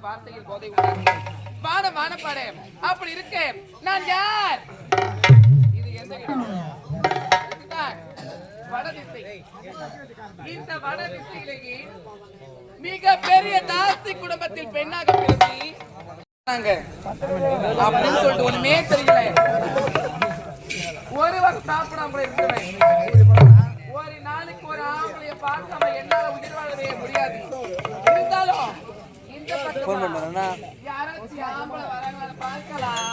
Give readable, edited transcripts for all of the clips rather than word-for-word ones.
வார்த்தையில் போதை வானப்பாடு அப்படி இருக்கு. நான் யார்? இது எந்த இடம்? வடதிசை. இந்த வடதிசையிலேயே மிக பெரிய தாசி குடும்பத்தில் பெண்ணாக பிறந்து அப்படின்னு சொல்லிட்டு ஒண்ணுமே தெரியல. ஒருவர் சாப்பிடாம இருக்கிறேன். ஒரு நாளைக்கு ஒரு ஆம்பளைய பார்க்காம என்னால உயிர் வாழவே முடியாது. இருந்தாலும் இந்த யாராச்சும் ஆம்பளை வராங்க பார்க்கலாம்.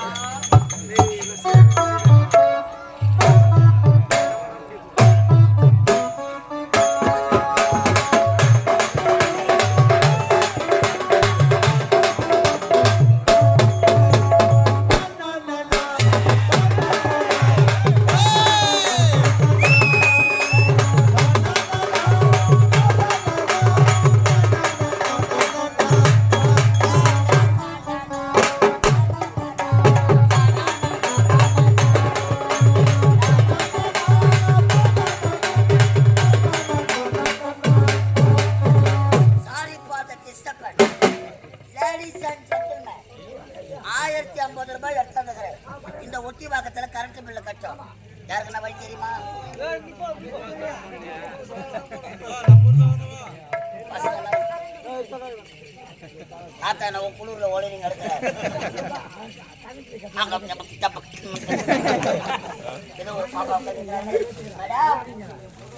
குளூர்ல ஓடுறீங்க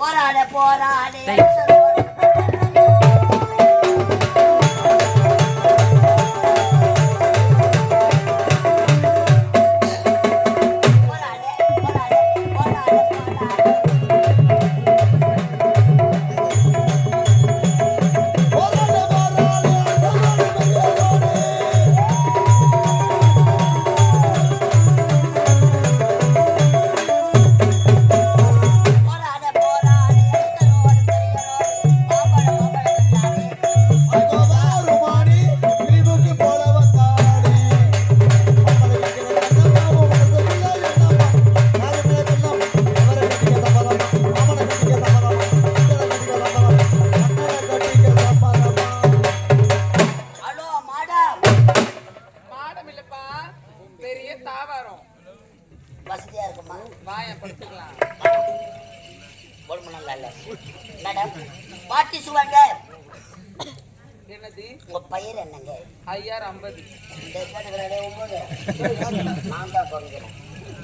போராட போராடே வசதியா இருக்குமா? வாயை படுத்துக்கலாம். மேடம் பாட்டி சுவாங்க. என்னது உங்க பையன்? என்னங்க ஐயார் 50 நான் தான் சொல்றேன்.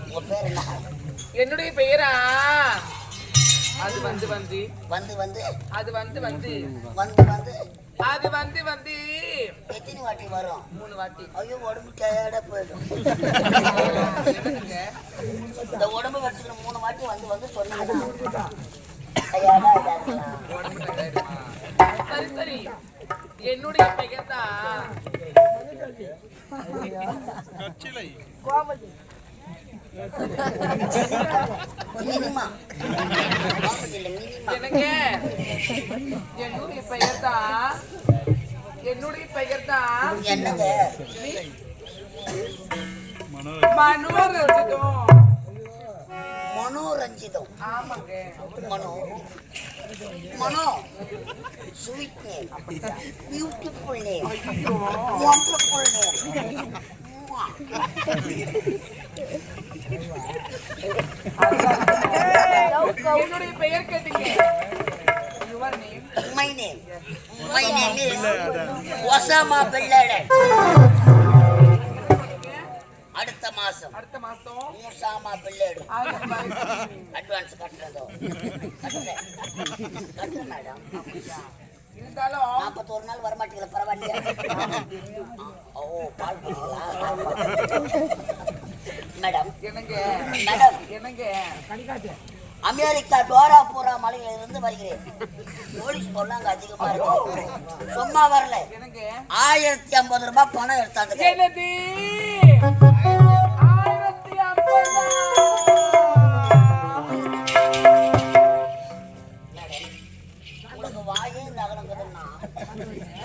உங்க பேர் என்ன? என்னுடைய பெயரா அது வந்து வந்து வந்து வந்து அது வந்து வந்து வந்து வந்து அது வந்து வந்து எத்தனை வாட்டி வரும்? 3 வாட்டி. ஐயோ உடம்பு டயர்டா போயிடும். இந்த உடம்பு வச்சுக்கணும் 3 வாட்டி வந்து வந்து சொன்னா சரி சரி என்னுடைய பெயர் தான் கோமதி. என்னங்க என்னுடைய பெயர் தான் என்னங்க மனோரஞ்சிதம். ஆமாங்க. Mano sweet name, beautiful name, wonderful name. என்னுடைய பெயர் கேட்டீங்க. My name is Osama bin Laden. அடுத்த மாசம் மூசாமா பின் லேடன். அட்வான்ஸ் கட்டுறேன் மேடம். இருந்தாலும் 41 நாள் வரமாட்டீங்களா? பரவாயில்லையா? ஓ பால் குடிக்கலாம் மேடம். என்னங்க அமெரிக்கா டோராபுரா மலையிலிருந்து வருகிறேன். போலீஸ் பொருளாங்க அதிகமா இருக்கு. சும்மா வரல. 1050 ரூபாய் பணம் எடுத்தாங்க. உங்களுக்கு வாயே நகலங்குதுன்னா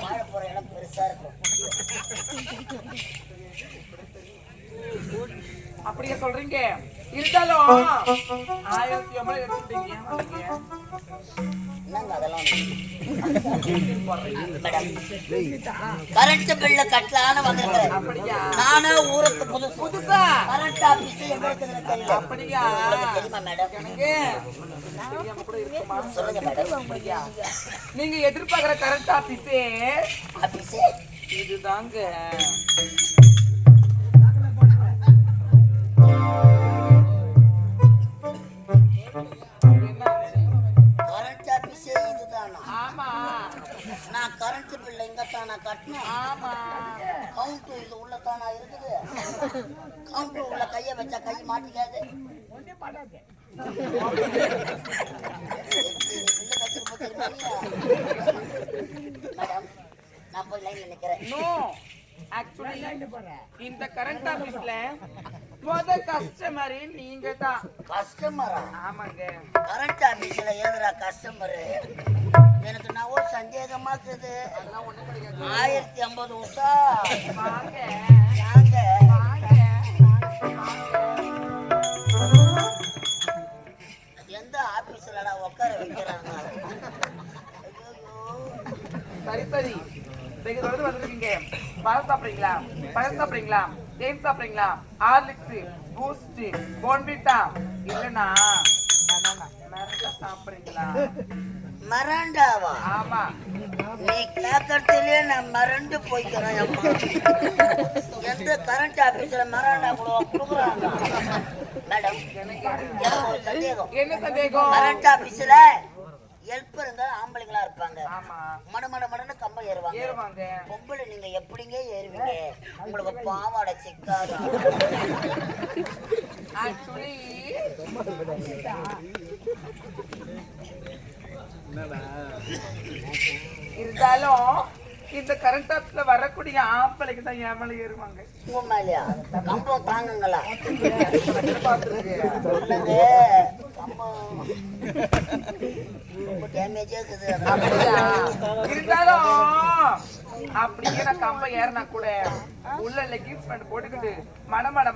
வாழ போற இடம் பெருசா இருக்கும். அப்படியே சொல்றீங்க. இருந்தாலும் 1050 எடுத்துட்டீங்க. என்னங்க அதெல்லாம் கரண்ட் பில்ல கட்டலான்னு வந்திருக்கிறேன். நானே ஊருக்கு புதுசா கரண்ட் ஆபீஸ் எங்களுக்கு தெரியல. அப்படியா? தெரியுமா மேடம்? சொல்லுங்க மேடம். நீங்க எதிர்பார்க்கிற கரண்ட் ஆபீஸே இதுதாங்க. நான் கரண்ட் பில்ல இங்கத்தானா கட்டணும். கவுண்டர் இது உள்ளத்தானா இருக்குது. கவுண்டர் உள்ள கைய வச்சா கை மாட்டிக்காது. மேடம் நான் போய் லைன்ல நிக்கிறேன். இந்த கரண்ட் ஆபீஸ்ல கஸ்டமர் நீங்க தான். கஸ்டமரா? ஆமாங்க. கரண்ட் ஆபீஸ்ல ஏதுடா கஸ்டமர்? எனக்கு நான் ஒரு சந்தேகமா இருக்குது. 1050 உஷா எந்த ஆபீஸ்லடா உட்கார வைக்கிறாங்க? சரி நீங்க வந்துருக்கீங்க. பழம் சாப்பிடுறீங்களா? தேன் சாப்பிடுறீங்களா? ஹார்லிக்ஸ், பூஸ்ட், போன்விட்டா இல்லனா சாப்பிடுறீங்களா? மரண்டாவா? ஆமா. நீ கேட்கறதுலயே நான் மறந்து போய்க்கிறேன். எந்த கரண்ட் ஆபீஸ்ல மரண்டா கொடுக்குறாங்க? மேடம் சந்தேகம். என்ன சந்தேகம்? கரண்ட் ஆபீஸ்ல ஹெல்ப்பர் இருந்தா ஆம்பளைங்களா இருப்பாங்க. மடமடன்னு கம்பம் ஏறுவாங்க. பொம்பளை நீங்க எப்படிங்க ஏறுவீங்க? உங்களுக்கு பாவாடை சிக்காது. இருந்தாலும் இந்த கரண்ட் ஆபீஸ்ல வரக்கூடிய ஆம்பளைக்கு தான் ஏமால ஏறுவாங்க. கம்பம் தாங்குங்களா? இருந்தாலும் அப்படியே நான் கம்ப ஏறினா கூட உள்ள லெகின்ஸ் பேண்ட் போட்டுக்கிட்டு மடமட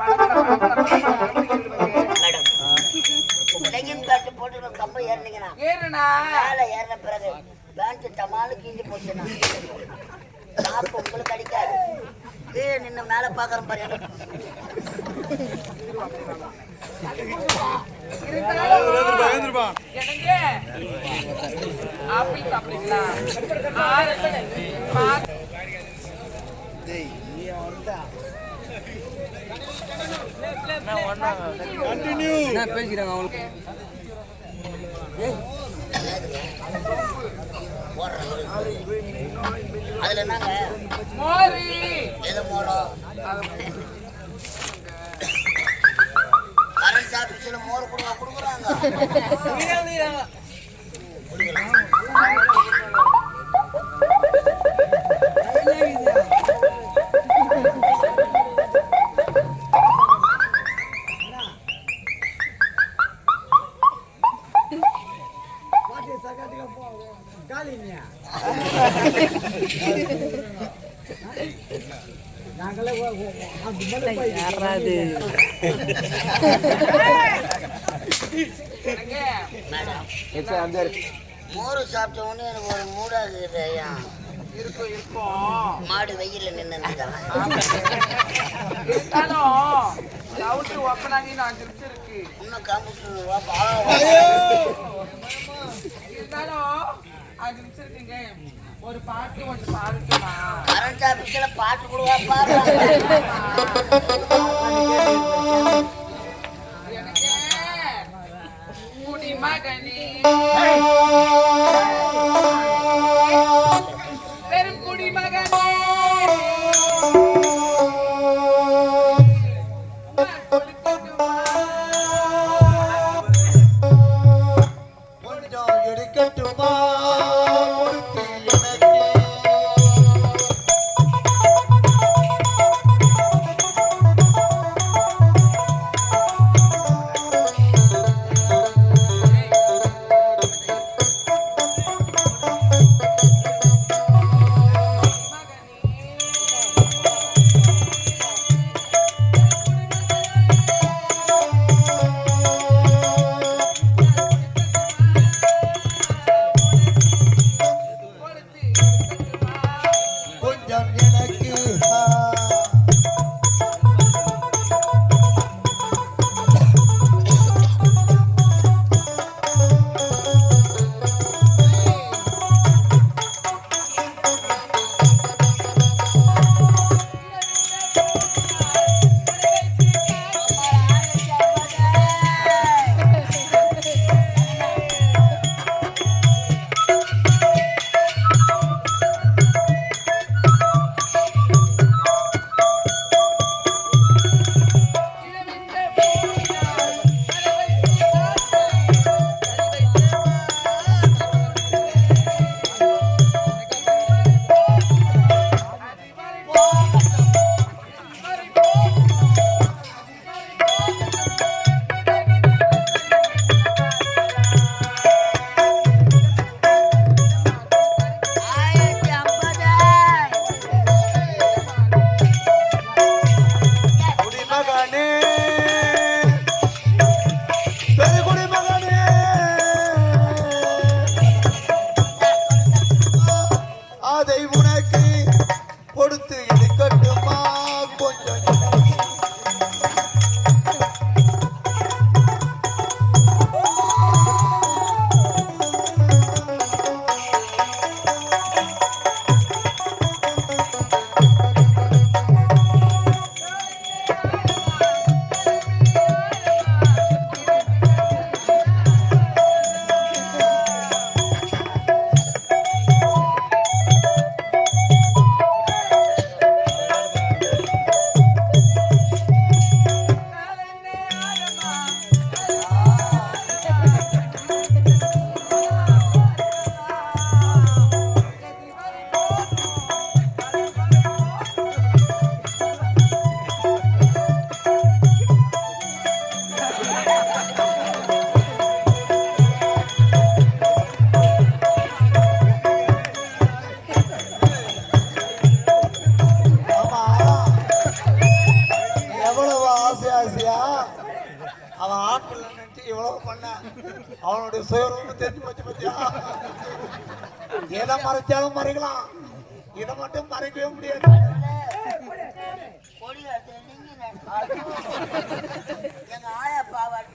கம்ப ஏறினீங்கன்னா ஏறுனா ஏறின பிறகு பேண்ட் டமாலு கீஞ்சி போச்சுன்னா உங்களுக்கு அடிக்காது. நின்று மேல பாக்குறேன் பாரு. ஆப்பிள் சாப்பிடுறீங்களா? பேசிக்கிறாங்க அவங்களுக்கு. அதுல என்னங்க மோரி எது மோளம்? கரண்ட் ஆபீஸ்ல மோர் கொடுக்குறாங்க. யாராது மோரு சாப்பிட்ட உடனே எனக்கு ஒரு மூடாகுது ஐயா. இருக்கும் இருக்கும் மாடு வெயில்ல நின்று ஒப்பனாங்க 5 நிமிஷம் இருக்கு இன்னும் காமிச்சு இருந்தாலும் 5 நிமிஷம் இருக்குங்க. ஒரு பாட்டு கொஞ்சம் பாடுமா? கரண்ட் ஆபீஸ்ல பாட்டு கொடுவா பாரு. எனக்கு குடிமகனே பெரும் குடிமகனே கொஞ்சம் எடுக்கட்டுமா? அவன் ஆப்பிள் நினைச்சு இவ்வளவு பண்ண அவனுடைய சுயரூபம் தெரிஞ்சு போச்சு பத்தியா. எதை மறைச்சாலும் மறைக்கலாம், இதை மட்டும் மறைக்கவே முடியாது. எங்க ஆயா பாவாடு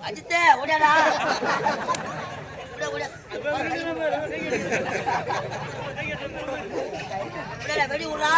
அஜித்தே ஓடடா ஓட வெடி விடுறா.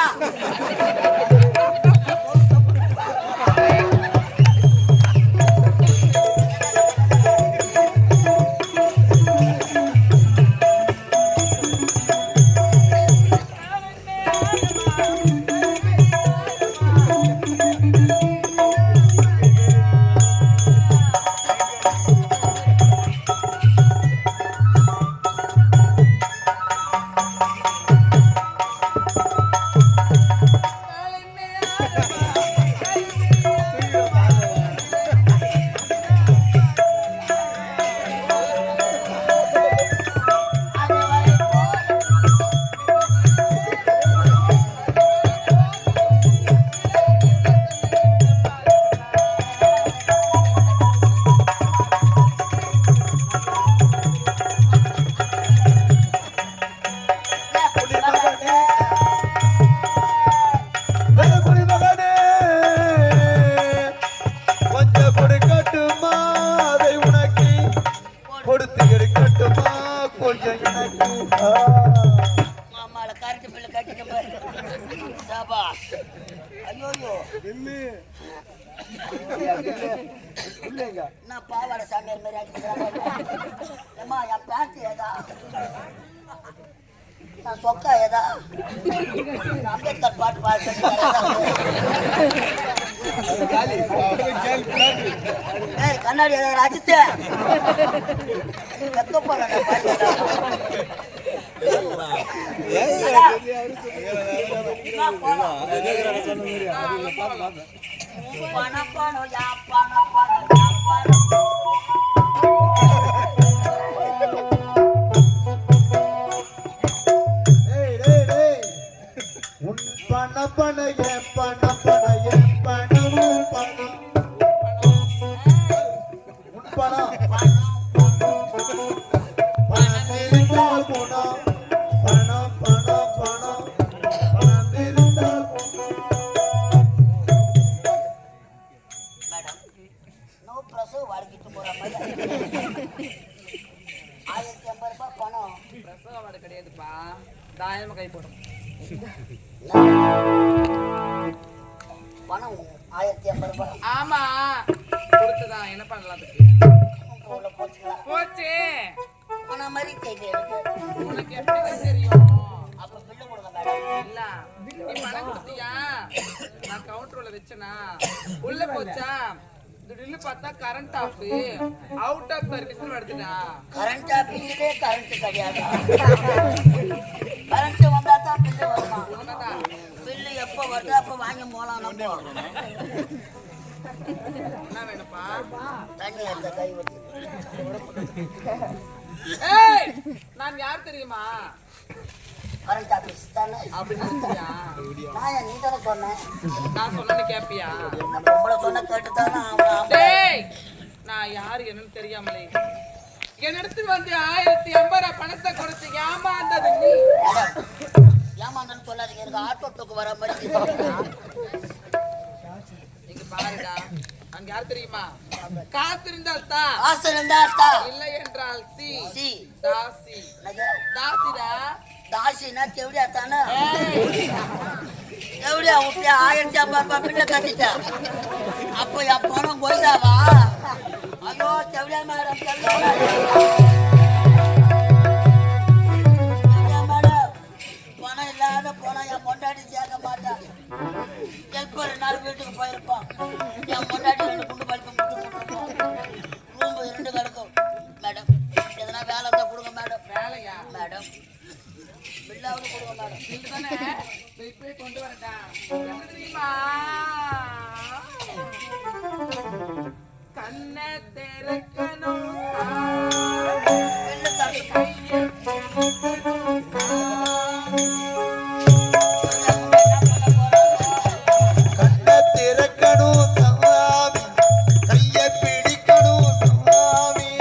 சாமியார் மாதிரி அடிக்கிறாங்க. ஏம்மா என் பேண்ட் ஏதா, நான் சொக்கா ஏதா, அம்பேத்கர் பாட்டு பாட்டு கண்ணாடி ஏதாவது அடிச்சு வெக்கப்பட பணம் யா பணம் வாழ்க்கிட்டு போற மாதிரி 1050 ரூபாய் பணம் பிரசவ வாடை கிடையாதுப்பா, தாயமா கை போடும் பணம் 1050 ரூபாய். ஆமா கொடுத்துதான் என்ன பண்ணலாம் போச்சு பணம் மாதிரி கேட்க உனக்கு எப்படி தெரியும்? அப்ப பில்லு கொடுங்க மேடம். இல்ல நீ பணம் கொடுத்தியா? நான் கவுண்டர்ல வச்சனா உள்ள போச்சா? திடீர்னு பார்த்தா current off, out of service வருதுடா. கரண்ட் ஆஃபீஸ்லயே கரண்ட் கிடையாது. கரண்ட் வந்தா தான் பில்லு வருமா? பில்லு எப்ப வருதோ அப்ப வாங்கி போலாம். என்ன வேணும்ப்பா? தண்ணி அந்த கை வச்சு. ஏய் நான் யார் தெரியுமா? கரண்ட் ஆஃபீஸ் தானே அப்படின்னு நினைச்சியா? நான் நீ தானே சொன்னேன். நான் சொன்னேன்னு கேப்பியா? நம்ம உங்களை சொன்ன கேட்டு தானே டேய் நான் யாரு என்னன்னு தெரியாமலே என்னிடத்து வந்து 1050 ரூபாய் பணத்தை கொடுத்து ஏமாந்தது நீ. ஏமாந்தன்னு சொல்லாதீங்க, எனக்கு ஆட்டோ டோக்கு வர மாதிரி. இங்க பாருடா, அங்க யார் தெரியுமா? காசு இருந்தால் தா, காசு இருந்தா தா, இல்லை என்றால் சி சி தாசி. தாசிடா. தாசினா செவடியா தானே? செவடியா விட்டியா 1050 ரூபாய் பில்ல கட்டிட்டா. அப்ப என் பணம் போயிட்டாவா? ஐயோ செவடியா மேடம், செவடியா மேடம், பணம் இல்லாத போனா என் பொண்டாட்டி சேர்க்க மாட்டான். எப்ப 2 நாள் வீட்டுக்கு போயிருப்பான். என் பொண்டாட்டி 2 குண்டு பழுப்பு முட்டு ரூம் 2 கிடக்கும். மேடம் எதனா வேலை இருந்தா கொடுங்க மேடம். வேலையா? மேடம் பில்லாவது கொடுங்க மேடம். இதுதானே போய் கொண்டு வரட்டா. என்ன தெரியுமா? கண்ணை திறக்கணும் பில்லு தரணும். கையை கண்ணை திறக்கணும் சாமி, கையை பிடிக்கணும் சாமி.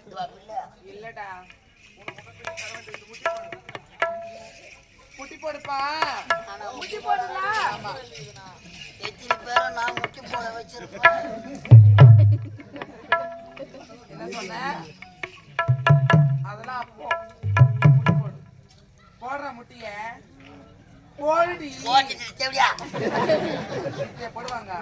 இதுவா பிள்ளை? இல்லடா முட்டி போடுப்பா. ஆனா முட்டி போடலாம். ஆமா. எத்தனை பேரை நான் முட்டி போட வச்சிருப்பேன். என்ன சொன்ன? அதெல்லாம் அப்போ முட்டி போடு. போடுற முட்டிய போடுடி. போட்டுட்டு எப்படியா? முட்டிய போடுவாங்க.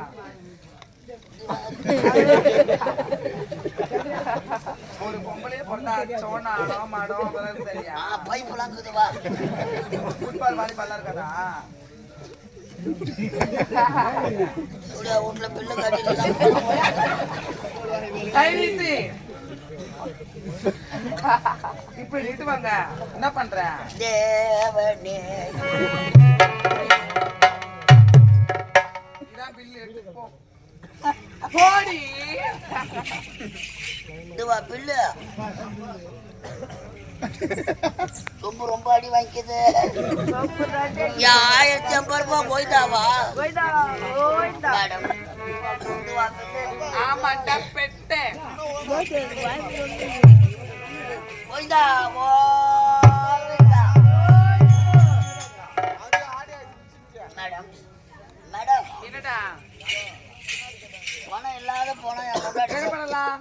ஒரு பொம்பளையே பொறுத்தா சோனா ஆடம் மாடம் அதெல்லாம் சரியா? பைப்புலாம் இருக்குதுவா. ஃபுட்பால் வாலிபால்லாம் இருக்காதா? வீட்டுல பில்லு கட்டிட்டு கை நீட்டு. இப்படி நீட்டு வாங்க. என்ன பண்ற? தேவனே இதான் பில்லு எடுத்து போ. போடி. இதுவா பில்லு? ரொம்ப ரொம்ப அடி வாங்கிக்குது. 1550 ரூபாய் போய்தாவா? மேடம் இதுவா பில்லு? ஆமாண்டா பெட்டை. போய்தா மேடம் மேடம் என்னடா பணம் இல்லாத போனா என்ன பண்ணலாம்?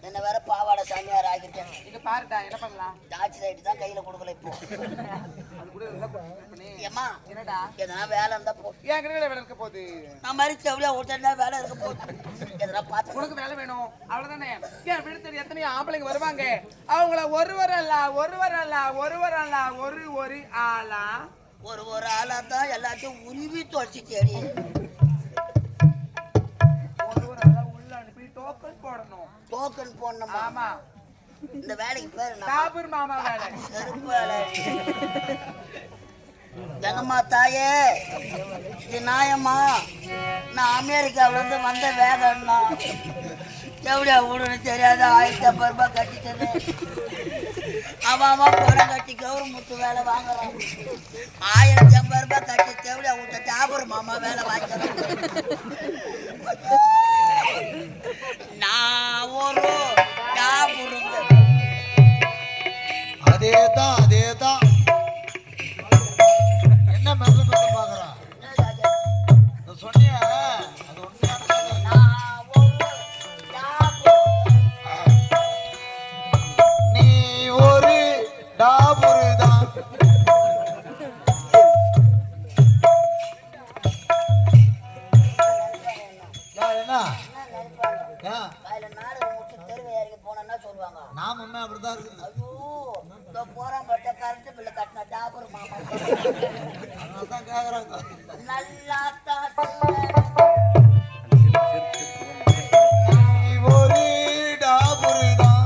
என்ன வேற பாவாடை சாமியார் ஆகிட்டேன். இங்க பாருடா என்ன பண்ணலாம்? டார்ச் லைட் தான் கையில கொடுக்கல இப்போ. அது கூட இருந்தா பண்ணி. ஏம்மா என்னடா எதனா வேலை இருந்தா போ. ஏன் கிட்ட வேலை இருக்க போகுது? நான் மாதிரி செவலியா ஒருத்தா வேலை இருக்க போகுது. எதனா பார்த்து உனக்கு வேலை வேணும் அவ்வளவுதானே? ஏன் விழுத்தடி எத்தனையோ ஆம்பளைங்க வருவாங்க. அவங்கள ஒருவர் அல்ல ஒரு ஆளா ஒரு ஆளா தான் எல்லாத்தையும் உருவி தொலைச்சி தேடி ஒரு ஆளா உள்ள அனுப்பி டோக்கன் போடணும். டோக்கன் போடணுமா? ஆமா. இந்த வேலைக்கு பேரு காபூர் மாமா வேலை. செருப்பு வேலை. கங்கம்மா தாயே இது நியாயமா? நான் அமெரிக்காவில இருந்து வந்த வேகம்னா எப்படியா ஊடுன்னு தெரியாத 1550 ரூபாய் கட்டிட்டேன்னு அவன் பணம் கட்டி கவர்மெண்ட் வேலை வாங்குறான். 1550 ரூபாய் கட்டி தேவையா உங்க டாபர் மாமா வேலை வாங்கிக்கிறேன். நான் ஒரு டாபுருங்க. அதேதான் என்ன மெல்ல பாக்குறான் சொன்னிய அது நீ ஒரு டாபுரு தான். நாம அப்படிதான் இருக்குது. ஐயோ போறான் பட்ட கரண்ட் பில்லு கட்டின டாபர் மாமா அதான் கேக்குறாங்க. நல்லா ஒரு டாபுருதான்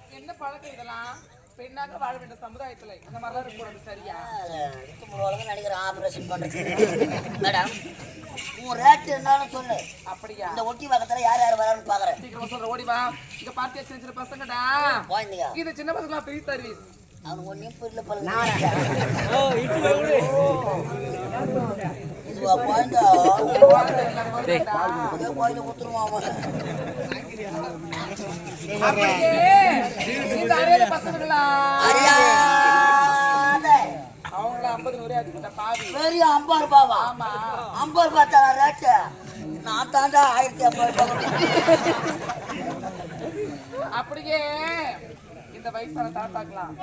என்ன பழக்கம் இதெல்லாம்? பெண்ணாக வாழ வேண்டிய சமுதாயத்துல இந்த மாதிரிலாம் இருக்கக்கூடாது. சரியா? நடிகர் ஆபரேஷன் பண்றது. மேடம் உன் ரேட் இருந்தாலும் சொல்லு. அப்படியா? இந்த ஒட்டி பக்கத்துல யார் யார் வரான்னு பாக்குறேன். சீக்கிரம் சொல்ற ஓடி வா. இங்க பார்த்தியா சின்ன சின்ன பசங்கடா. போயிருந்தீங்க இது சின்ன பசங்களா ஃப்ரீ சர்வீஸ். அவனுக்கு ஒன்னும் புரியல பல்ல. இதுவா போயிருந்தா கோயில குத்துருவான் அவன். இந்த அறையில பசங்களா அறியாத அவங்கள 50 100 ஆச்சு பாவி. பெரிய 50 ரூபாவா? ஆமா 50 ரூபாய் தர ரேட்டு. நான் தாண்டா 1550 ரூபாய். அப்படியே இந்த வயசான தாத்தாக்கலாம்.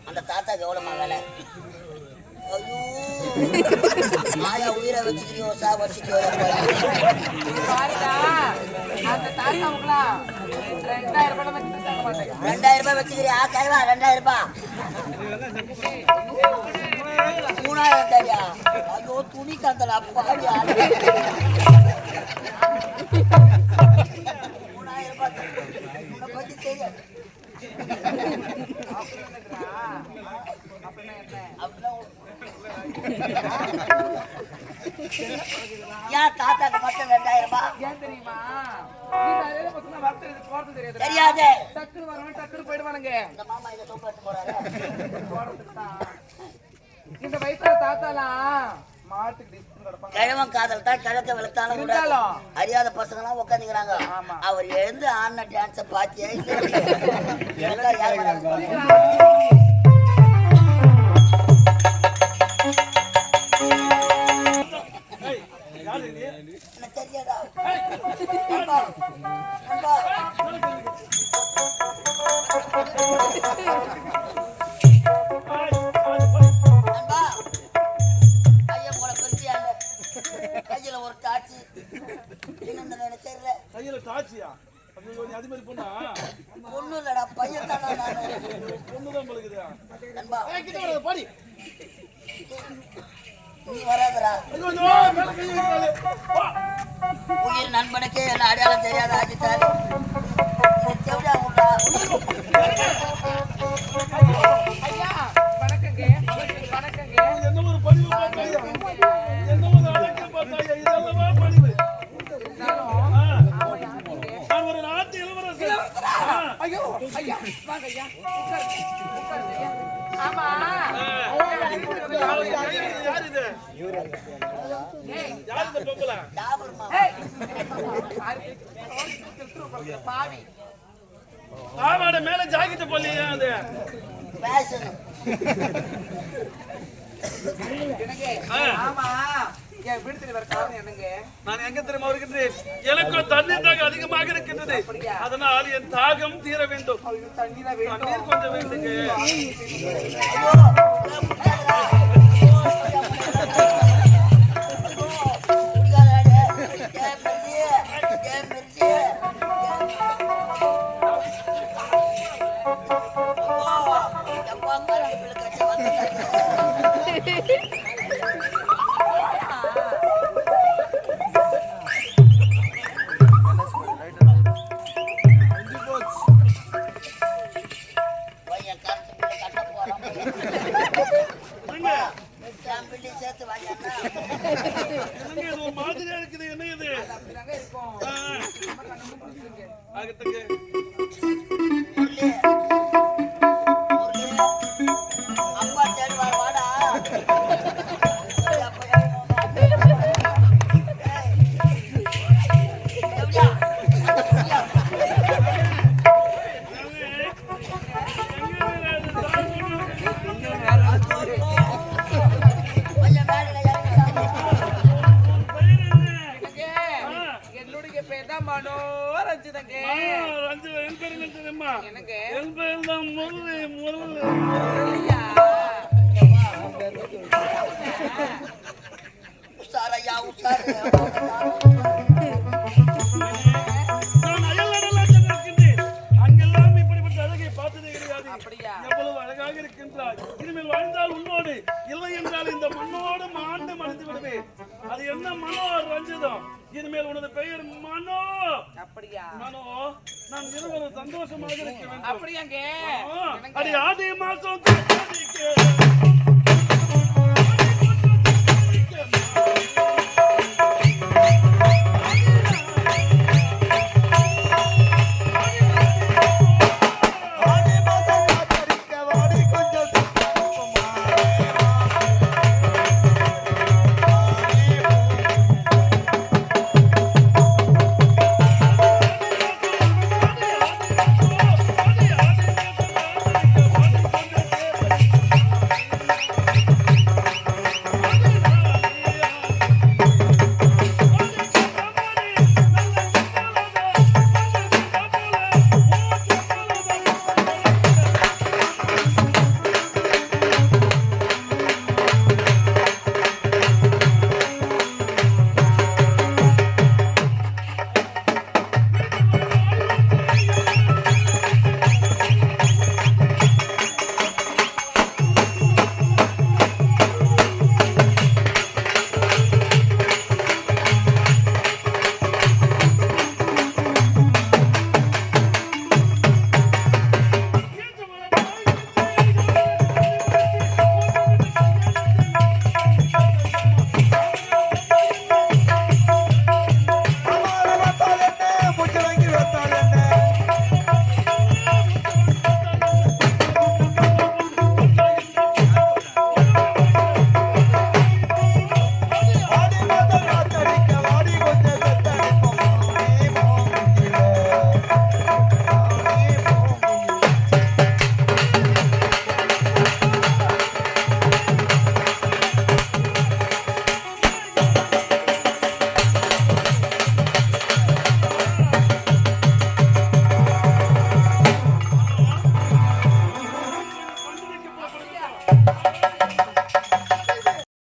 அந்த தாத்தாக்கு எவ்வளவுமா வேலை? ஐயோ ஆயா உயிரை வச்சுக்கிறியோ சா வச்சுக்கியோ பாருடா அந்த தாத்தாவுங்களா 2000 ரூபாய் வச்சு சாக மாட்டேங்க. 2000 ரூபாய் வச்சுக்கிறியா? கருவா 2000 ரூபாய் 3000 தரியா? ஐயோ துணி கந்தல பாடியா 3000 ரூபாய் உன்னை பத்தி தெரியாது. ஏன் தாத்தாக்கு மட்டும் 2000 ரூபாய்? ஏன் தெரியுமா? நிறைய பசங்க வரது போறது தெரியாது. தெரியாது. டக்குனு வரவன் டக்குனு போயிடுவானுங்க. இந்த மாமா இத சோப்பு எடுத்து போறாரு. இந்த வயசுல தாத்தாலாம் மாட்டுக்கு டிஸ்ட் நடப்பாங்க. கிழவன் காதல் தான் கிழக்க வெளுத்தாலும் விடாது. அறியாத பசங்க எல்லாம் உட்காந்துக்கிறாங்க. அவர் எழுந்து ஆடின டான்ஸ பாத்தியா? எல்லாம் யார் எனக்கு தெரியாதா? கையில ஒரு டாச்சு கையில டாச்சியா? அது மாதிரி பொண்ணா? பொண்ணு இல்லடா பையன் தானா நானு. பொண்ணுதான் பழுகுதா? நண்பா கிட்ட வர பாடி. நீ வராதடா. உயிர் நண்பனுக்கு என்ன அடையாளம் தெரியாத ஆகிட்டாரு. செவிடா உண்டா? ஐயா வணக்கங்க. வணக்கங்க. என்ன ஒரு பணிவு பார்த்தாயா? என்ன ஒரு அழகு பார்த்தாயா? இதெல்லாம் பணிவு. நான் ஒரு நாட்டு இளவரசர். ஐயோ ஐயா வாங்க ஐயா உட்காருங்க. உட்காருங்க ஐயா. ஆமா யார் இது? யார் இந்த பொம்பளை? டாபர்மா. ஏய் பாவி ஆமாட மேல ஜாக்கெட் போடலையா அது? பேஷன். ஆமா என் வீடு தெரிய வர காரணம் என்னங்க? நான் எங்க தெரியுமா வருகின்றேன்? எனக்கு தண்ணீர் தாகம் அதிகமாக இருக்கின்றது. அதனால் என் தாகம் தீர வேண்டும். தண்ணி தான் வேணும். தண்ணீர் கொஞ்சம் வேண்டுங்க. சேர்த்து வாங்க. மாதிரியா இருக்குது. என்ன இது? இருக்கும் ஆகட்டுங்க. அப்பா தேடி வாடா. என்னுடைய பேர் தான் மனோரஞ்சிதங்க. எனக்கு உஷாரையா உஷாரு. அங்கெல்லாம் இப்படிப்பட்ட அழகை பார்த்ததே கிடையாது. அப்படியா? எவ்வளவு அழகாக இருக்கின்றாய். இனிமேல் வாழ்ந்தால் உன்னோடு, இல்லை என்றால் இந்த மண்ணோடு மாண்டு மறைந்து விடுவேன். அது என்ன மனோ ரஞ்சிதம்? இனிமேல் உனது பெயர் மனோ. அப்படியா? மனோ, நான் இருவரும் சந்தோஷமாக இருக்க வேண்டும். அப்படியாங்க? அடி ஆதி மாசம்